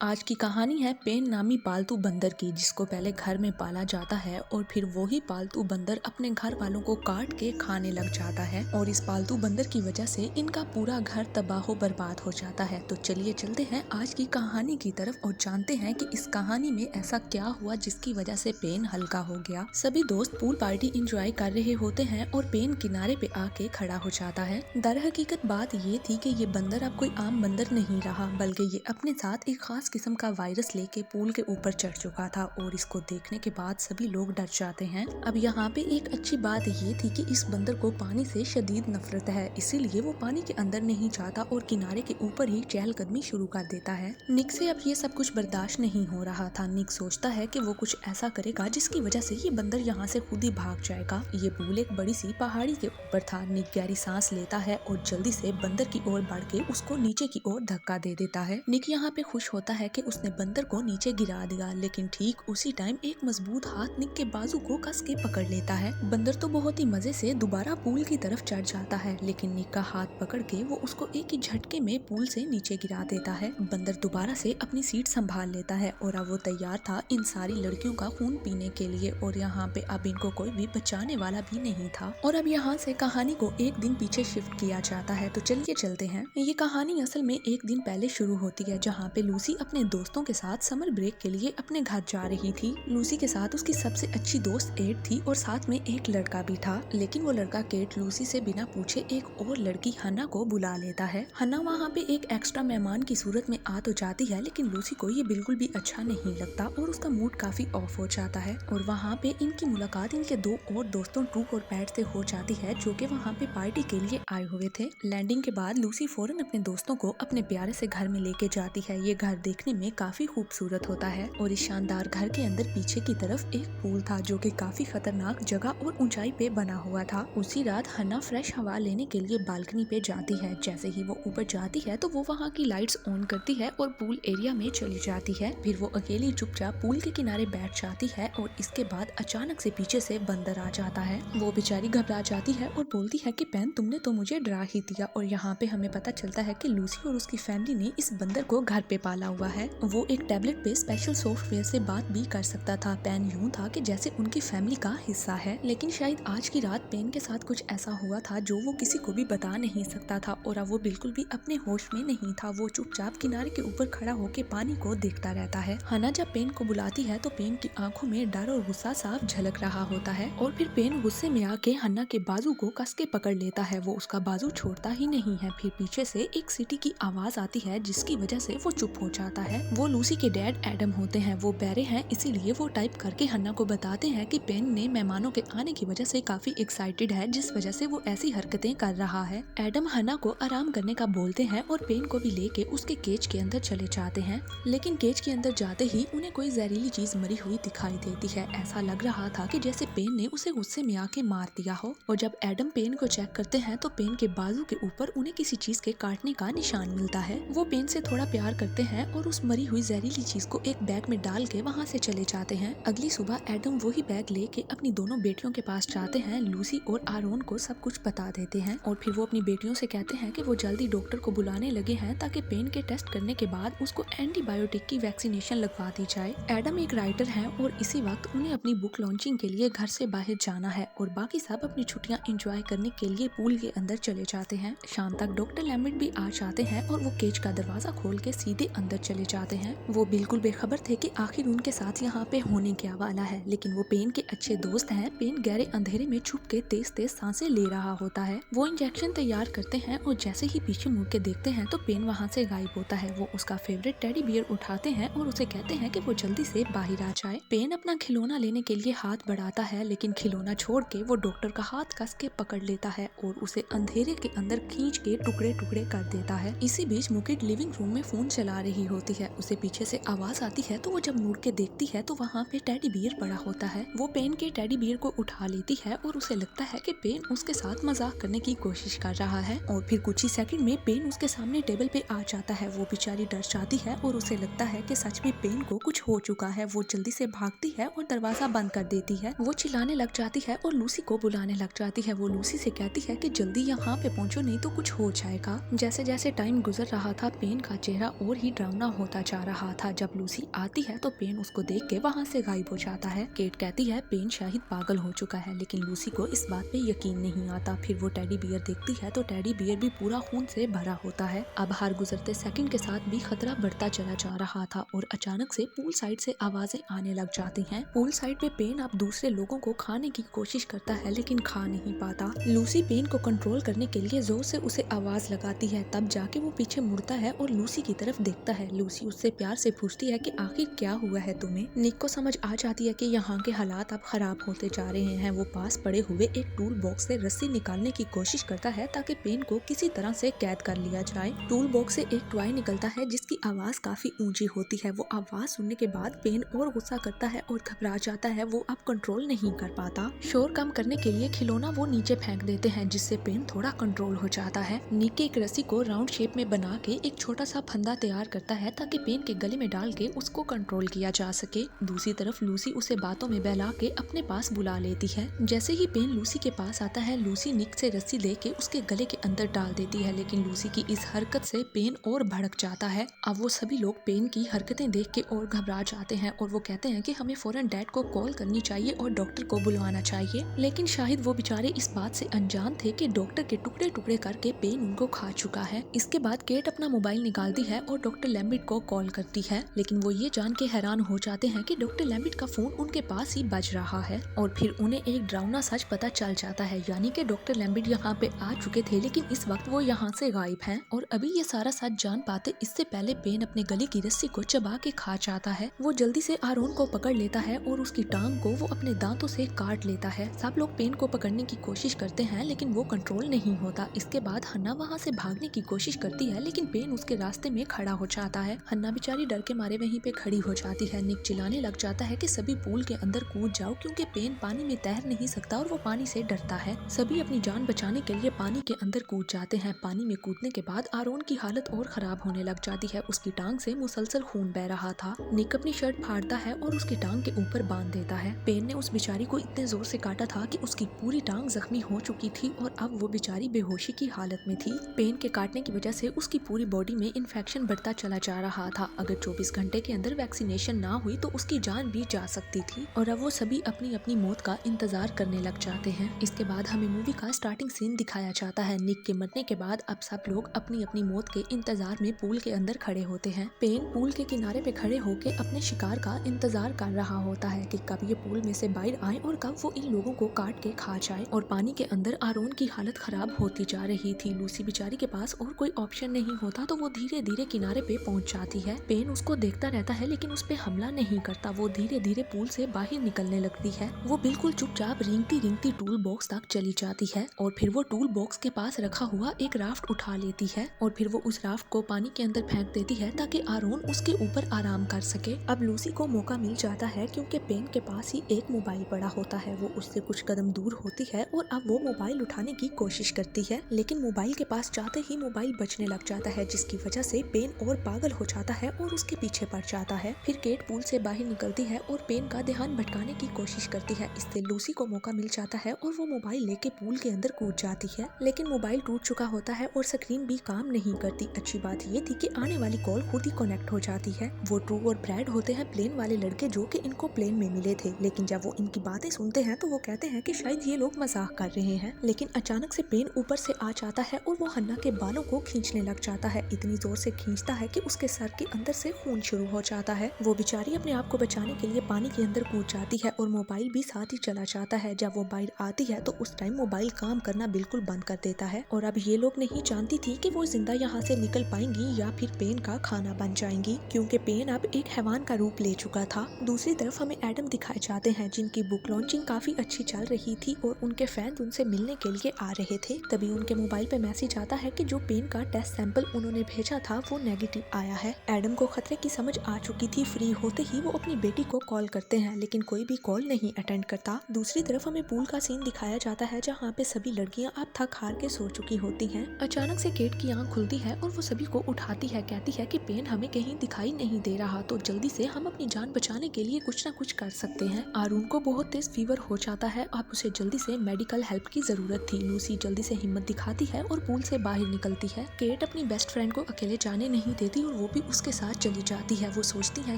आज की कहानी है पेन नामी पालतू बंदर की, जिसको पहले घर में पाला जाता है और फिर वही पालतू बंदर अपने घर वालों को काट के खाने लग जाता है और इस पालतू बंदर की वजह से इनका पूरा घर तबाह बर्बाद हो जाता है। तो चलिए चलते हैं आज की कहानी की तरफ और जानते हैं कि इस कहानी में ऐसा क्या हुआ जिसकी वजह से पेन हल्का हो गया। सभी दोस्त पूल पार्टी एंजॉय कर रहे होते हैं और पेन किनारे पे आके खड़ा हो जाता है। दरहकीकत बात ये थी कि ये बंदर अब कोई आम बंदर नहीं रहा, बल्कि ये अपने साथ एक खास किस्म का वायरस लेके पूल के ऊपर चढ़ चुका था और इसको देखने के बाद सभी लोग डर जाते हैं। अब यहाँ पे एक अच्छी बात ये थी कि इस बंदर को पानी से शदीद नफरत है, इसीलिए वो पानी के अंदर नहीं जाता और किनारे के ऊपर ही चहलकदमी शुरू कर देता है। निक से अब ये सब कुछ बर्दाश्त नहीं हो रहा था। निक सोचता है कि वो कुछ ऐसा करेगा जिसकी वजह से ये बंदर यहाँ से खुद ही भाग जाएगा। ये पूल एक बड़ी सी पहाड़ी के ऊपर था। निक गहरी सांस लेता है और जल्दी से बंदर की ओर बढ़ के उसको नीचे की ओर धक्का दे देता है। निक यहाँ पे खुश होता है कि उसने बंदर को नीचे गिरा दिया, लेकिन ठीक उसी टाइम एक मजबूत हाथ निक के बाजू को कस के पकड़ लेता है। बंदर तो बहुत ही मजे से दोबारा पूल की तरफ चढ़ जाता है, लेकिन निक का हाथ पकड़ के वो उसको एक ही झटके में पूल से नीचे गिरा देता है। बंदर दोबारा से अपनी सीट संभाल लेता है और अब वो तैयार था इन सारी लड़कियों का खून पीने के लिए और यहाँ पे अब इनको कोई भी बचाने वाला भी नहीं था। और अब यहाँ से कहानी को एक दिन पीछे शिफ्ट किया जाता है। तो चलिए चलते हैं। ये कहानी असल में एक दिन पहले शुरू होती है, जहाँ पे लूसी अपने दोस्तों के साथ समर ब्रेक के लिए अपने घर जा रही थी। लूसी के साथ उसकी सबसे अच्छी दोस्त एड थी और साथ में एक लड़का भी था, लेकिन वो लड़का केट लूसी से बिना पूछे एक और लड़की हन्ना को बुला लेता है। हन्ना वहाँ पे एक एक्स्ट्रा मेहमान की सूरत में आ तो जाती है, लेकिन लूसी को ये बिल्कुल भी अच्छा नहीं लगता और उसका मूड काफी ऑफ हो जाता है। और वहाँ पे इनकी मुलाकात इनके दो और दोस्तों ट्रूक और पैट से हो जाती है, जो कि वहाँ पे पार्टी के लिए आए हुए थे। लैंडिंग के बाद लूसी फौरन अपने दोस्तों को अपने प्यारे से घर में लेके जाती है। ये घर देखने में काफी खूबसूरत होता है और इस शानदार घर के अंदर पीछे की तरफ एक पूल था, जो कि काफी खतरनाक जगह और ऊंचाई पे बना हुआ था। उसी रात हन्ना फ्रेश हवा लेने के लिए बालकनी पे जाती है। जैसे ही वो ऊपर जाती है तो वो वहाँ की लाइट्स ऑन करती है और पूल एरिया में चली जाती है। फिर वो अकेली चुपचाप पूल के किनारे बैठ जाती है और इसके बाद अचानक से पीछे से बंदर आ जाता है। वो बेचारी घबरा जाती है और बोलती है कि पेन, तुमने तो मुझे डरा ही दिया। और यहाँ पे हमें पता चलता है कि लूसी और उसकी फैमिली ने इस बंदर को घर पे पाला हुआ है। वो एक टैबलेट पे स्पेशल सॉफ्टवेयर से बात भी कर सकता था। पेन यूं था कि जैसे उनकी फैमिली का हिस्सा है, लेकिन शायद आज की रात पेन के साथ कुछ ऐसा हुआ था जो वो किसी को भी बता नहीं सकता था और अब वो बिल्कुल भी अपने होश में नहीं था। वो चुपचाप किनारे के ऊपर खड़ा होकर पानी को देखता रहता है। हन्ना जब पेन को बुलाती है तो पेन की आंखों में डर और गुस्सा साफ झलक रहा होता है और फिर पेन गुस्से में आके हन्ना के बाजू को कस के पकड़ लेता है। वो उसका बाजू छोड़ता ही नहीं है। फिर पीछे से एक सीटी की आवाज आती है, जिसकी वजह से वो चुप हो जाता है। वो लूसी के डैड एडम होते हैं। वो बहरे हैं, इसीलिए वो टाइप करके हन्ना को बताते हैं कि पेन ने मेहमानों के आने की वजह से काफी एक्साइटेड है, जिस वजह से वो ऐसी हरकतें कर रहा है। एडम हन्ना को आराम करने का बोलते हैं और पेन को भी लेके उसके केज के अंदर चले जाते हैं, लेकिन केज के अंदर जाते ही उन्हें कोई जहरीली चीज मरी हुई दिखाई देती है। ऐसा लग रहा था कि जैसे पेन ने उसे गुस्से में आके मार दिया हो। और जब एडम पेन को चेक करते हैं तो पेन के बाजू के ऊपर उन्हें किसी चीज के काटने का निशान मिलता है। वो पेन से थोड़ा प्यार करते हैं और उस मरी हुई जहरीली चीज को एक बैग में डाल के वहाँ से चले जाते हैं। अगली सुबह एडम वही बैग लेके अपनी दोनों बेटियों के पास जाते हैं। लूसी और आरोन को सब कुछ बता देते हैं और फिर वो अपनी बेटियों से कहते हैं कि वो जल्दी डॉक्टर को बुलाने लगे हैं ताकि पेन के टेस्ट करने के बाद उसको एंटीबायोटिक की वैक्सीनेशन लगवा दी जाए। एडम एक राइटर है और इसी वक्त उन्हें अपनी बुक लॉन्चिंग के लिए घर से बाहर जाना है और बाकी सब अपनी छुट्टियां एंजॉय करने के लिए पूल के अंदर चले जाते हैं। शाम तक डॉक्टर लैम्बिट भी आ जाते हैं और वो केज का दरवाजा खोल के सीधे अंदर चले जाते हैं। वो बिल्कुल बेखबर थे कि आखिर उनके साथ यहाँ पे होने क्या वाला है, लेकिन वो पेन के अच्छे दोस्त हैं। पेन गहरे अंधेरे में छुप के तेज तेज सांसें ले रहा होता है। वो इंजेक्शन तैयार करते हैं और जैसे ही पीछे मुड़ के देखते हैं तो पेन वहाँ से गायब होता है। वो उसका फेवरेट टेडी बियर उठाते हैं और उसे कहते हैं कि वो जल्दी से बाहर आ जाए। पेन अपना खिलौना लेने के लिए हाथ बढ़ाता है, लेकिन खिलौना छोड़ के वो डॉक्टर का हाथ कस के पकड़ लेता है और उसे अंधेरे के अंदर खींच के टुकड़े टुकड़े कर देता है। इसी बीच मुकेट लिविंग रूम में फोन चला रही होती है। उसे पीछे से आवाज आती है तो वो जब मुड़ के देखती है तो वहाँ पे टेडी बियर पड़ा होता है। वो पेन के टेडी बियर को उठा लेती है और उसे लगता है कि पेन उसके साथ मजाक करने की कोशिश कर रहा है और फिर कुछ ही सेकंड में पेन उसके सामने टेबल पे आ जाता है। वो बेचारी डर जाती है और उसे लगता है कि सच में पेन को कुछ हो चुका है। वो जल्दी से भागती है और दरवाजा बंद कर देती है। वो चिल्लाने लग जाती है और लूसी को बुलाने लग जाती है। वो लूसी से कहती है कि जल्दी यहाँ पे पहुँचो, नहीं तो कुछ हो जाएगा। जैसे जैसे टाइम गुजर रहा था पेन का चेहरा और ही डरावना होता जा रहा था। जब लूसी आती है तो पेन उसको देख के वहाँ से गायब हो जाता है। केट कहती है पेन शायद पागल हो चुका है, लेकिन लूसी को इस बात पे यकीन नहीं आता। फिर वो टेडी बियर देखती है तो टेडी बियर भी पूरा खून से भरा होता है। अब हर गुजरते सेकंड के साथ भी खतरा बढ़ता चला जा रहा था और अचानक से पूल साइड से आवाजें आने लग जाती हैं। पूल साइड पे पेन अब दूसरे लोगों को खाने की कोशिश करता है लेकिन खा नहीं पाता। लूसी पेन को कंट्रोल करने के लिए जोर से उसे आवाज लगाती है, तब जाके वो पीछे मुड़ता है और लूसी की तरफ देखता है। लूसी उससे प्यार से पूछती है कि आखिर क्या हुआ है तुम्हें। निक को समझ आ जाती है कि यहाँ के हालात अब खराब होते जा रहे हैं। वो पास पड़े हुए एक टूल बॉक्स से रस्सी निकालने की कोशिश करता है ताकि पेन को किसी तरह से कैद कर लिया जाए। टूल बॉक्स से एक टॉय निकलता है जिसकी आवाज काफी ऊंची होती है। वो आवाज सुनने के बाद पेन और गुस्सा करता है और घबरा जाता है। वो अब कंट्रोल नहीं कर पाता। शोर कम करने के लिए खिलौना वो नीचे फेंक देते हैं जिससे पेन थोड़ा कंट्रोल हो जाता है। निक एक रस्सी को राउंड शेप में बना के एक छोटा सा फंदा तैयार करता है ताकि पेन के गले में डाल के उसको कंट्रोल किया जा सके। दूसरी तरफ लूसी उसे बातों में बहला के अपने पास बुला लेती है। जैसे ही पेन लूसी के पास आता है, लूसी निक से रस्सी लेके उसके गले के अंदर डाल देती है, लेकिन लूसी की इस हरकत से पेन और भड़क जाता है। अब वो सभी लोग पेन की हरकतें देख के और घबरा जाते हैं और वो कहते हैं कि हमें फौरन डैड को कॉल करनी चाहिए और डॉक्टर को बुलवाना चाहिए। लेकिन शायद वो बेचारे इस बात से अनजान थे कि डॉक्टर के टुकड़े टुकड़े करके पेन उनको खा चुका है। इसके बाद केट अपना मोबाइल निकालती है और डॉक्टर लैम्बिट को कॉल करती है, लेकिन वो ये जान के हैरान हो जाते हैं कि डॉक्टर लैम्बिट का फोन उनके पास ही बज रहा है। और फिर उन्हें एक डरावना सच पता चल जाता है, यानी कि डॉक्टर लैम्बिट यहाँ पे आ चुके थे लेकिन इस वक्त वो यहाँ से गायब हैं। और अभी ये सारा सच जान पाते इससे पहले पेन अपने गले की रस्सी को चबा के खा जाता है। वो जल्दी से आरोन को पकड़ लेता है और उसकी टांग को वो अपने दांतों से काट लेता है। सब लोग पेन को पकड़ने की कोशिश करते हैं लेकिन वो कंट्रोल नहीं होता। इसके बाद हन्ना वहाँ से भागने की कोशिश करती है लेकिन पेन उसके रास्ते में खड़ा हो जाता है। हन्ना बेचारी डर के मारे वहीं पे खड़ी हो जाती है। निक चिल्लाने लग जाता है कि सभी पूल के अंदर कूद जाओ क्योंकि पेन पानी में तैर नहीं सकता और वो पानी से डरता है। सभी अपनी जान बचाने के लिए पानी के अंदर कूद जाते हैं। पानी में कूदने के बाद आरोन की हालत और खराब होने लग जाती है। उसकी टांग से मुसलसल खून बह रहा था। निक अपनी शर्ट फाड़ता है और उसकी टांग के ऊपर बांध देता है। पेन ने उस बेचारी को इतने जोर से काटा था कि उसकी पूरी टांग जख्मी हो चुकी थी और अब वो बेचारी बेहोशी की हालत में थी। पेन के काटने की वजह से उसकी पूरी बॉडी में इन्फेक्शन बढ़ता चला जा रहा था। अगर 24 घंटे के अंदर वैक्सीनेशन ना हुई तो उसकी जान भी जा सकती थी और अब वो सभी अपनी अपनी मौत का इंतजार करने लग जाते हैं। इसके बाद हमें मूवी का स्टार्टिंग सीन दिखाया जाता है। निक के मरने के बाद अब सब लोग अपनी अपनी मौत के इंतजार में पूल के अंदर खड़े होते हैं। पेन पूल के किनारे पे खड़े होके अपने शिकार का इंतजार कर रहा होता है कि कब ये पूल में से बाहर आए और कब वो इन लोगों को काट के खा जाए। और पानी के अंदर आरोन की हालत खराब होती जा रही थी। लूसी बेचारी के पास और कोई ऑप्शन नहीं होता तो वो धीरे धीरे किनारे पे पहुंच जाती है। पेन उसको देखता रहता है लेकिन उस पे हमला नहीं करता। वो धीरे धीरे पूल से बाहर निकलने लगती है। वो बिल्कुल चुपचाप रेंगती रेंगती टूल बॉक्स तक चली जाती है और फिर वो टूल बॉक्स के पास रखा हुआ एक राफ्ट उठा लेती है और फिर वो उस राफ्ट को पानी के अंदर फेंक देती है ताकि आरोन उसके ऊपर आराम कर सके। अब लूसी को मौका मिल जाता है क्योंकि पेन के पास ही एक मोबाइल पड़ा होता है। वो उससे कुछ कदम दूर होती है और अब वो मोबाइल उठाने की कोशिश करती है, लेकिन मोबाइल के पास जाते ही मोबाइल बचने लग जाता है जिसकी वजह से पेन और पागल हो जाता है और उसके पीछे पड़ जाता है। फिर केट पूल से बाहर निकलती है और पेन का ध्यान भटकाने की कोशिश करती है। इससे लूसी को मौका मिल जाता है और वो मोबाइल लेके पूल के अंदर कूद जाती है, लेकिन मोबाइल टूट चुका होता है और स्क्रीन भी काम नहीं करती। अच्छी बात ये थी कि आने वाली कॉल खुद ही कनेक्ट हो जाती है। वो ट्रू और ब्रैड होते हैं प्लेन वाले लड़के जो कि इनको प्लेन में मिले थे, लेकिन जब वो इनकी बातें सुनते हैं तो वो कहते हैं कि शायद ये लोग मजाक कर रहे हैं। लेकिन अचानक से पेन ऊपर से आ जाता है और वो हन्ना के बालों को खींचने लग जाता है। इतनी जोर से खींचता है कि उसके सर के अंदर से खून शुरू हो जाता है। वो बेचारी अपने आप को बचाने के लिए पानी के अंदर कूद जाती है और मोबाइल भी साथ ही चला जाता है। जब वो बाहर आती है तो उस टाइम मोबाइल काम करना बिल्कुल बंद कर देता है और अब ये लोग नहीं जानती थी कि वो जिंदा यहाँ से निकल पाएंगी या फिर पेन का खाना बन जाएंगी, क्योंकि पेन अब एक हैवान का रूप ले चुका था। दूसरी तरफ हमें एडम दिखाए जाते हैं जिनकी बुक लॉन्चिंग काफी अच्छी चल रही थी और उनके फैंस उनसे मिलने के लिए आ रहे थे। तभी उनके मोबाइल पे मैसेज आता है कि जो पेन का टेस्ट सैंपल उन्होंने भेजा था वो नेगेटिव आया है। एडम को खतरे की समझ आ चुकी थी। फ्री होते ही वो अपनी बेटी को कॉल करते हैं लेकिन कोई भी कॉल नहीं अटेंड करता। दूसरी तरफ हमें पूल का सीन दिखाया जाता है जहाँ पे सभी लड़कियाँ अब थक हार के सो चुकी होती हैं। अचानक से केट की आंख खुलती है और वो सभी को उठाती है। कहती है कि पेन हमें कहीं दिखाई नहीं दे रहा तो जल्दी से हम अपनी जान बचाने के लिए कुछ ना कुछ कर सकते हैं। आरून को बहुत तेज फीवर हो जाता है। अब उसे जल्दी से मेडिकल हेल्प की जरूरत थी। लूसी जल्दी से हिम्मत दिखाती है और पूल से बाहर निकलती है। केट अपनी बेस्ट फ्रेंड को अकेले जाने नहीं देती और और वो भी उसके साथ चली जाती है। वो सोचती है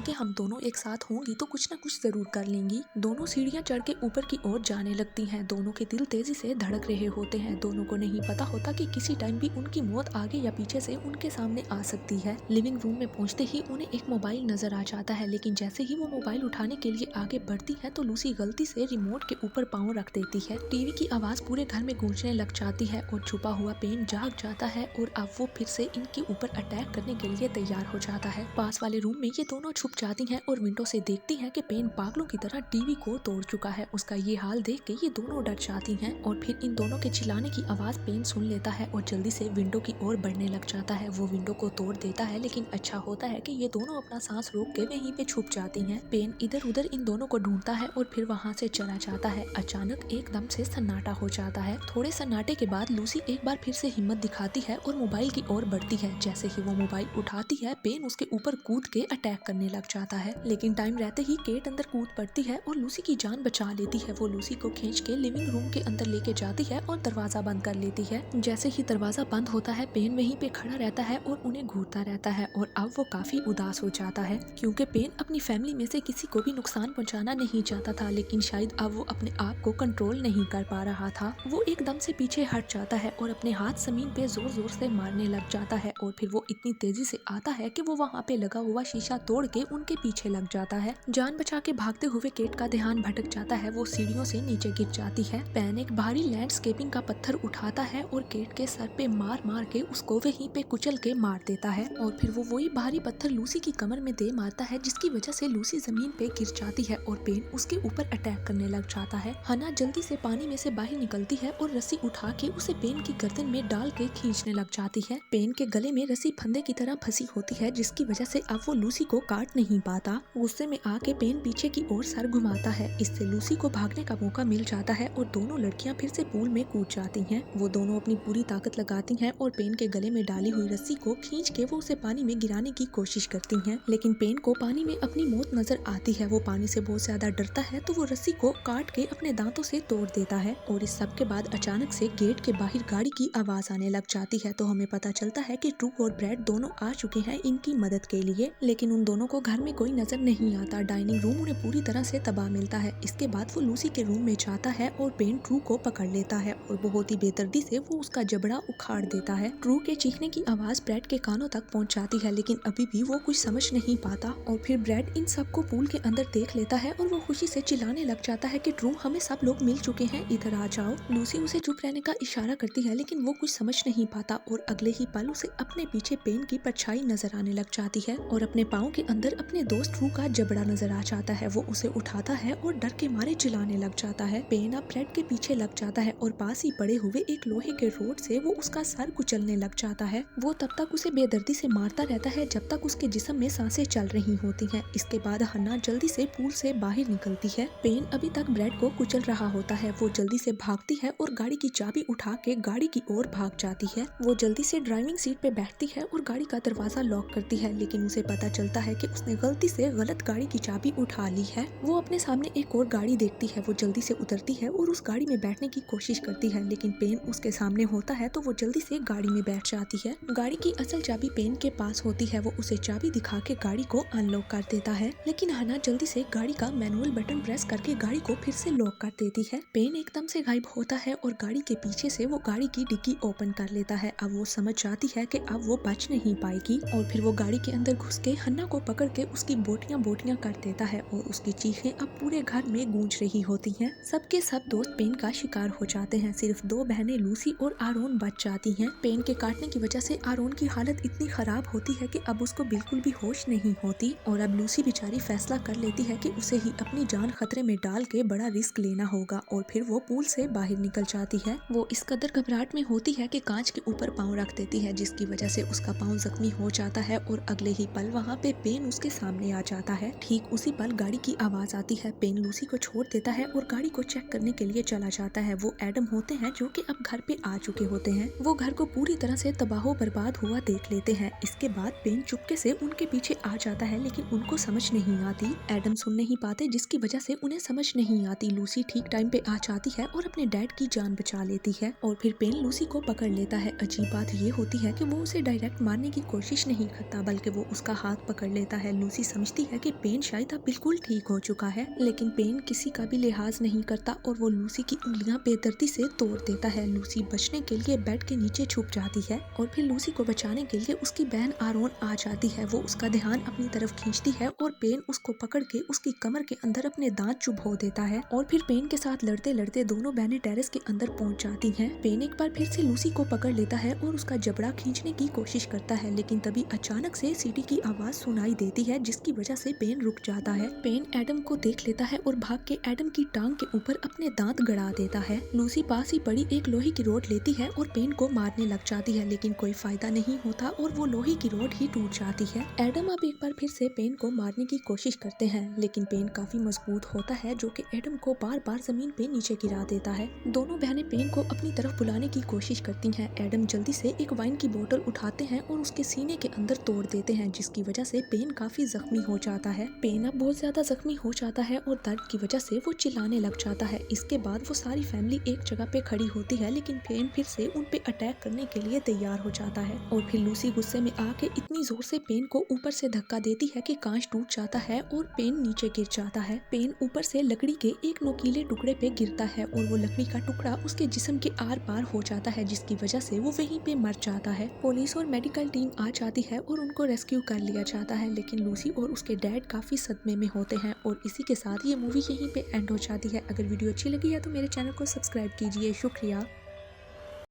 कि हम दोनों एक साथ होंगी तो कुछ ना कुछ जरूर कर लेंगी। दोनों सीढ़ियां चढ़ के ऊपर की ओर जाने लगती हैं। दोनों के दिल तेजी से धड़क रहे होते हैं। दोनों को नहीं पता होता कि किसी टाइम भी उनकी मौत आगे या पीछे से उनके सामने आ सकती है। लिविंग रूम में पहुंचते ही उन्हें एक मोबाइल नजर आ जाता है, लेकिन जैसे ही वो मोबाइल उठाने के लिए आगे बढ़ती है तो लूसी गलती से रिमोट के ऊपर पाँव रख देती है। टीवी की आवाज पूरे घर में गूंजने लग जाती है और छुपा हुआ पेन जाग जाता है और अब वो फिर से इनके ऊपर अटैक करने के लिए तैयार हो जाता है। पास वाले रूम में ये दोनों छुप जाती हैं और विंडो से देखती हैं कि पेन पागलों की तरह टीवी को तोड़ चुका है। उसका ये हाल देख के ये दोनों डर जाती हैं और फिर इन दोनों के चिल्लाने की आवाज पेन सुन लेता है और जल्दी से विंडो की ओर बढ़ने लग जाता है। वो विंडो को तोड़ देता है, लेकिन अच्छा होता है कि ये दोनों अपना सांस रोक के वहीं पे छुप जाती हैं। पेन इधर उधर इन दोनों को ढूंढता है और फिर वहाँ से चला जाता है। अचानक एकदम से सन्नाटा हो जाता है। थोड़े सन्नाटे के बाद लूसी एक बार फिर से हिम्मत दिखाती है और मोबाइल की ओर बढ़ती है। जैसे ही वो मोबाइल उठाती है पेन उसके ऊपर कूद के अटैक करने लग जाता है, लेकिन टाइम रहते ही केट अंदर कूद पड़ती है और लूसी की जान बचा लेती है। वो लूसी को खींच के लिविंग रूम के अंदर लेके जाती है और दरवाजा बंद कर लेती है। जैसे ही दरवाजा बंद होता है पेन वहीं पे खड़ा रहता है और उन्हें घूरता रहता है और अब वो काफी उदास हो जाता है, क्योंकि पेन अपनी फैमिली में से किसी को भी नुकसान पहुंचाना नहीं चाहता था, लेकिन शायद अब वो अपने आप को कंट्रोल नहीं कर पा रहा था। वो एकदम से पीछे हट जाता है और अपने हाथ जमीन पे जोर जोर से मारने लग जाता है और फिर वो इतनी तेजी से आता है कि वो वहाँ पे लगा हुआ शीशा तोड़ के उनके पीछे लग जाता है। जान बचा के भागते हुए केट का ध्यान भटक जाता है। वो सीढ़ियों से नीचे गिर जाती है। पेन एक भारी लैंडस्केपिंग का पत्थर उठाता है और केट के सर पे मार मार के उसको वहीं पे कुचल के मार देता है और फिर वो वही भारी पत्थर लूसी की कमर में दे मारता है, जिसकी वजह से लूसी जमीन पे गिर जाती है और पेन उसके ऊपर अटैक करने लग जाता है। हना जल्दी से पानी में से बाहर निकलती है और रस्सी उठा के उसे पेन की गर्दन में डाल के खींचने लग जाती है। पेन के गले में रस्सी फंदे की तरह फंसी होती है, जिसकी वजह से अब वो लूसी को काट नहीं पाता। गुस्से में आके पेन पीछे की ओर सर घुमाता है। इससे लूसी को भागने का मौका मिल जाता है और दोनों लड़कियां फिर से पूल में कूद जाती हैं। वो दोनों अपनी पूरी ताकत लगाती हैं और पेन के गले में डाली हुई रस्सी को खींच के वो उसे पानी में गिराने की कोशिश करती हैं, लेकिन पेन को पानी में अपनी मौत नजर आती है। वो पानी से बहुत ज्यादा डरता है तो वो रस्सी को काट के अपने दांतों से तोड़ देता है और इस सब के बाद अचानक से गेट के बाहर गाड़ी की आवाज आने लग जाती है। तो हमें पता चलता है कि ट्रू और ब्रैड दोनों आ चुके हैं इनकी मदद के लिए, लेकिन उन दोनों को घर में कोई नजर नहीं आता। डाइनिंग रूम उन्हें पूरी तरह से तबाह मिलता है। इसके बाद वो लूसी के रूम में जाता है और पेन ट्रू को पकड़ लेता है और बहुत ही बेदर्दी से वो उसका जबड़ा उखाड़ देता है। ट्रू के चीखने की आवाज ब्रैड के कानों तक पहुंच जाती है, लेकिन अभी भी वो कुछ समझ नहीं पाता और फिर ब्रैड इन सबको पूल के अंदर देख लेता है और वो खुशी से चिल्लाने लग जाता है कि ट्रू, हमें सब लोग मिल चुके हैं, इधर आ जाओ। लूसी उसे चुप रहने का इशारा करती है, लेकिन वो कुछ समझ नहीं पाता और अगले ही पल उसे अपने पीछे पेन की परछाई नजर आने लग जाती है और अपने पाँव के अंदर अपने दोस्त ट्रू का जबड़ा नजर आ जाता है। वो उसे उठाता है और डर के मारे चिल्लाने लग जाता है। पेन अब ब्रैड के पीछे लग जाता है और पास ही पड़े हुए एक लोहे के रोड से वो उसका सर कुचलने लग जाता है। वो तब तक उसे बेदर्दी से मारता रहता है जब तक उसके जिस्म में सांसें चल रही होती हैं। इसके बाद हन्ना जल्दी से पूल से बाहर निकलती है। पेन अभी तक ब्रैड को कुचल रहा होता है। वो जल्दी से भागती है और गाड़ी की चाबी उठा के गाड़ी की ओर भाग जाती है। वो जल्दी से ड्राइविंग सीट पे बैठती है और गाड़ी का दरवाजा लॉक करती है, लेकिन उसे पता चलता है कि उसने गलती से गलत गाड़ी की चाबी उठा ली है। वो अपने सामने एक और गाड़ी देखती है। वो जल्दी से उतरती है और उस गाड़ी में बैठने की कोशिश करती है, लेकिन पेन उसके सामने होता है तो वो जल्दी से गाड़ी में बैठ जाती है। गाड़ी की असल चाबी पेन के पास होती है। वो उसे चाबी दिखा के गाड़ी को अनलॉक कर देता है, लेकिन हना जल्दी से गाड़ी का मैनुअल बटन प्रेस करके गाड़ी को फिर से लॉक कर देती है। पेन एकदम से गायब होता है और गाड़ी के पीछे से वो गाड़ी की डिग्गी ओपन कर लेता है। अब वो समझ जाती है कि अब वो बच नहीं पाएगी और फिर वो गाड़ी के अंदर घुस के हन्ना को पकड़ के उसकी बोटियां बोटियां कर देता है और उसकी चीखें अब पूरे घर में गूंज रही होती हैं। सबके सब दोस्त पेन का शिकार हो जाते हैं। सिर्फ दो बहनें लूसी और आरोन बच जाती हैं। पेन के काटने की वजह से आरोन की हालत इतनी खराब होती है कि अब उसको बिल्कुल भी होश नहीं होती और अब लूसी बेचारी फैसला कर लेती है कि उसे ही अपनी जान खतरे में डाल के बड़ा रिस्क लेना होगा और फिर वो पूल से बाहर निकल जाती है। वो इस कदर घबराहट में होती है कि कांच के ऊपर पाँव रख देती है, जिसकी वजह से उसका पाँव जख्मी हो जाता है और अगले ही पल वहाँ पे पेन उसके सामने आ जाता है। ठीक उसी पल गाड़ी की आवाज आती है। पेन लूसी को छोड़ देता है और गाड़ी को चेक करने के लिए चला जाता है। वो एडम होते हैं जो कि अब घर पे आ चुके होते हैं। वो घर को पूरी तरह से तबाह बर्बाद हुआ देख लेते हैं। इसके बाद पेन चुपके से उनके पीछे आ जाता है, लेकिन उनको समझ नहीं आती। एडम सुन नहीं पाते, जिसकी वजह से उन्हें समझ नहीं आती। लूसी ठीक टाइम पे आ जाती है और अपने डैड की जान बचा लेती है और फिर पेन लूसी को पकड़ लेता है। अजीब बात ये होती है कि वो उसे डायरेक्ट मारने की कोशिश कुछ नहीं करता बल्कि वो उसका हाथ पकड़ लेता है। लूसी समझती है कि पेन शायद अब बिल्कुल ठीक हो चुका है, लेकिन पेन किसी का भी लिहाज नहीं करता और वो लूसी की उंगलियां बेदर्दी से तोड़ देता है। लूसी बचने के लिए बेड के नीचे छुप जाती है और फिर लूसी को बचाने के लिए उसकी बहन आरोन आ जाती है। वो उसका ध्यान अपनी तरफ खींचती है और पेन उसको पकड़ के उसकी कमर के अंदर अपने दांत चुभो देता है और फिर पेन के साथ लड़ते लड़ते दोनों बहनें टेरेस के अंदर पहुंच जाती हैं। पेन एक बार फिर से लूसी को पकड़ लेता है और उसका जबड़ा खींचने की कोशिश करता है, लेकिन तभी अचानक से सीटी की आवाज सुनाई देती है जिसकी वजह से पेन रुक जाता है। पेन एडम को देख लेता है और भाग के एडम की टांग के ऊपर अपने दांत गड़ा देता है। लूसी पास ही पड़ी एक लोहे की रोड लेती है और पेन को मारने लग जाती है, लेकिन कोई फायदा नहीं होता और वो लोहे की रोड ही टूट जाती है। एडम अब एक बार फिर से पेन को मारने की कोशिश करते हैं, लेकिन पेन काफी मजबूत होता है जो कि एडम को बार बार जमीन पे नीचे गिरा देता है। दोनों बहनें पेन को अपनी तरफ बुलाने की कोशिश करती हैं। एडम जल्दी से एक वाइन की बोतल उठाते हैं और उसके सीने के अंदर तोड़ देते हैं, जिसकी वजह से पेन काफी जख्मी हो जाता है। पेन अब बहुत ज्यादा जख्मी हो जाता है और दर्द की वजह से वो चिल्लाने लग जाता है। इसके बाद वो सारी फैमिली एक जगह पे खड़ी होती है, लेकिन पेन फिर से उन पे अटैक करने के लिए तैयार हो जाता है और फिर लूसी गुस्से में आके इतनी जोर से पेन को ऊपर से धक्का देती है कि कांच टूट जाता है और पेन नीचे गिर जाता है। पेन ऊपर से लकड़ी के एक नुकीले टुकड़े पे गिरता है और वो लकड़ी का टुकड़ा उसके जिस्म के आर पार हो जाता है, जिसकी वजह से वो वहीं पे मर जाता है। पुलिस और मेडिकल टीम आ जाती है और उनको रेस्क्यू कर लिया जाता है, लेकिन लूसी और उसके डैड काफी सदमे में होते हैं और इसी के साथ ये मूवी यहीं पे एंड हो जाती है। अगर वीडियो अच्छी लगी है तो मेरे चैनल को सब्सक्राइब कीजिए। शुक्रिया।